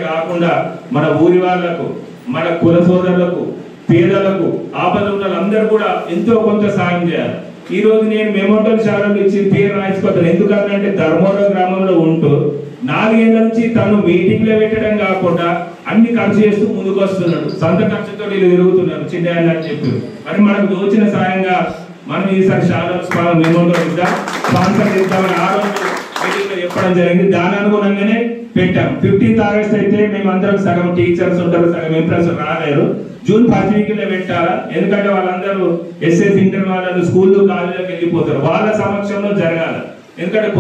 కాకుండా మన ఊరి వాళ్లకు, మన కుల సోదరులకు, పేదలకు, ఆపద ఉన్న వాళ్ళందరూ కూడా ఎంతో కొంత సాయం చేయాలి. ఈ రోజు నేను మెమోటల్ శాలను ఇచ్చి పేరు రాయించుకోతాను. ఎందుకంటే ధర్మవరం గ్రామంలో ఉంటూ 4 ఏళ్ల నుంచి తను మీటింగ్లో పెట్టడం కాకుండా అన్ని ఖర్చు చేస్తూ ముందుకు వస్తున్నాడు. సొంత ఖర్చుతో వీళ్ళు తిరుగుతున్నారు చిన్న అని చెప్పి. మరి మనకు తోచిన సాయంగా మనం ఈసారి శాల మెమోటల్ ఇద్దాం, స్పాన్సర్ ఇద్దామని ఆ రోజు మీటింగ్లో చెప్పడం జరిగింది. దాని అనుగుణంగానే పెట్టాం. 15th ఆగస్ట్ అయితే మేమందరం సగం టీచర్స్ ఉంటారు, సగం ఎంప్లాయీస్ రాలేరు. జూన్ 1st వీక్లో పెట్టాలా, ఎందుకంటే వాళ్ళందరూ ఎస్ఎస్ ఇంటర్ వాళ్ళు స్కూల్ కాలేజీలోకి వెళ్ళిపోతారు. వాళ్ళ సమక్షంలో జరగాలి. ఎందుకంటే